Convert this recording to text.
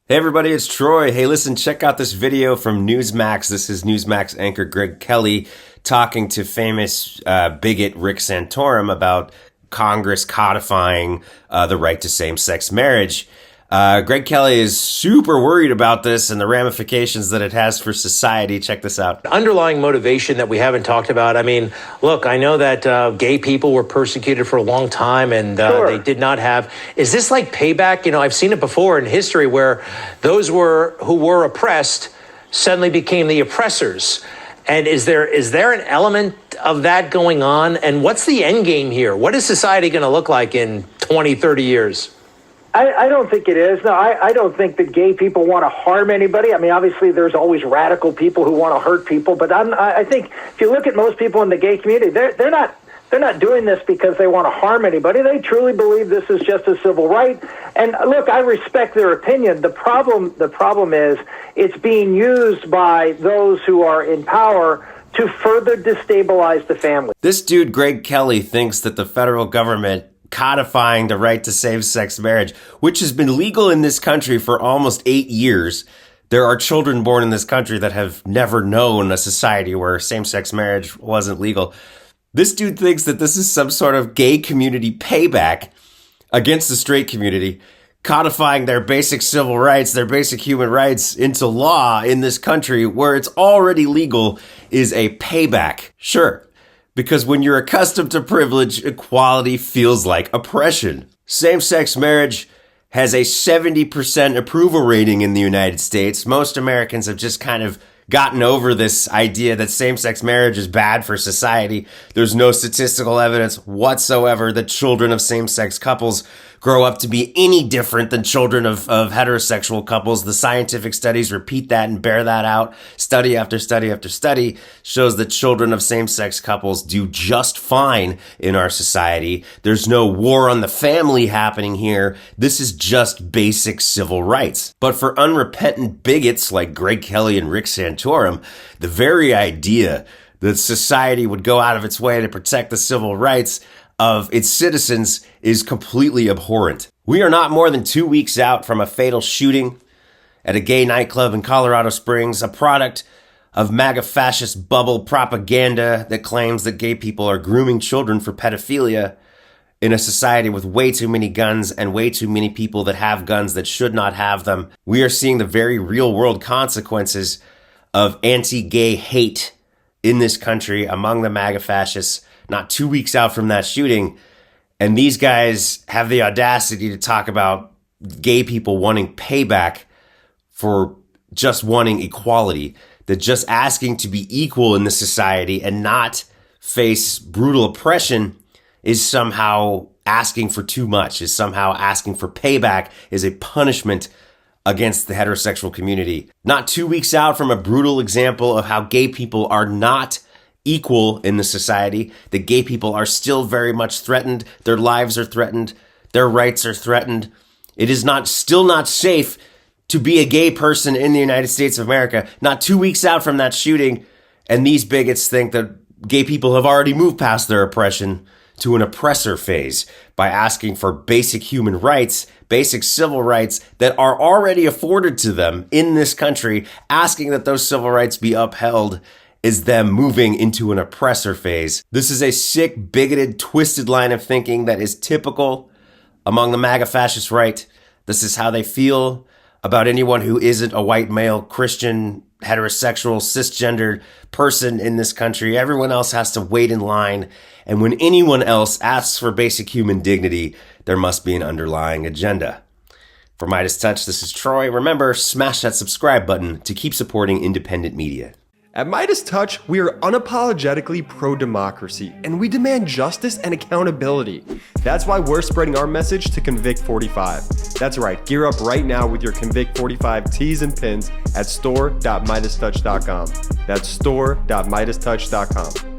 Hey everybody, it's Troy. Hey, listen, check out this video from Newsmax. This is Newsmax anchor Greg Kelly talking to famous bigot Rick Santorum about Congress codifying the right to same-sex marriage. Greg Kelly is super worried about this and the ramifications that it has for society. Check this out. Underlying motivation that we haven't talked about. I mean, look, I know that gay people were persecuted for a long time and they did not have. Is this like payback? You know, I've seen it before in history where those who were oppressed suddenly became the oppressors. And is there an element of that going on? And what's the end game here? What is society going to look like in 20, 30 years? I don't think it is. No, I don't think that gay people want to harm anybody. I mean, obviously, there's always radical people who want to hurt people. But I think if you look at most people in the gay community, they're not doing this because they want to harm anybody. They truly believe this is just a civil right. And look, I respect their opinion. The problem is it's being used by those who are in power to further destabilize the family. This dude, Greg Kelly, thinks that the federal government codifying the right to same-sex marriage, which has been legal in this country for almost 8 years. There are children born in this country that have never known a society where same-sex marriage wasn't legal. This dude thinks that this is some sort of gay community payback against the straight community, codifying their basic civil rights, their basic human rights into law in this country where it's already legal is a payback. Sure. Because when you're accustomed to privilege, equality feels like oppression. Same-sex marriage has a 70% approval rating in the United States. Most Americans have just kind of gotten over this idea that same-sex marriage is bad for society. There's no statistical evidence whatsoever that children of same-sex couples grow up to be any different than children of heterosexual couples. The scientific studies repeat that and bear that out. Study after study after study shows that children of same-sex couples do just fine in our society. There's no war on the family happening here. This is just basic civil rights. But for unrepentant bigots like Greg Kelly and Rick Santorum, the very idea that society would go out of its way to protect the civil rights of its citizens is completely abhorrent. We are not more than 2 weeks out from a fatal shooting at a gay nightclub in Colorado Springs, a product of MAGA fascist bubble propaganda that claims that gay people are grooming children for pedophilia in a society with way too many guns and way too many people that have guns that should not have them. We are seeing the very real world consequences of anti-gay hate in this country among the MAGA fascists, not 2 weeks out from that shooting. And these guys have the audacity to talk about gay people wanting payback for just wanting equality, that just asking to be equal in the society and not face brutal oppression is somehow asking for too much, is somehow asking for payback, is a punishment against the heterosexual community. Not 2 weeks out from a brutal example of how gay people are not equal in the society, that gay people are still very much threatened, their lives are threatened, their rights are threatened. It is still not safe to be a gay person in the United States of America. Not 2 weeks out from that shooting, and these bigots think that gay people have already moved past their oppression to an oppressor phase by asking for basic human rights, basic civil rights that are already afforded to them in this country. Asking that those civil rights be upheld is them moving into an oppressor phase. This is a sick, bigoted, twisted line of thinking that is typical among the MAGA fascist right. This is how they feel about anyone who isn't a white male, Christian, heterosexual, cisgendered person in this country. Everyone else has to wait in line. And when anyone else asks for basic human dignity, there must be an underlying agenda. For MeidasTouch, this is Troy. Remember, smash that subscribe button to keep supporting independent media. At MeidasTouch, we are unapologetically pro-democracy, and we demand justice and accountability. That's why we're spreading our message to Convict 45. That's right, gear up right now with your Convict 45 tees and pins at store.meidastouch.com. That's store.meidastouch.com.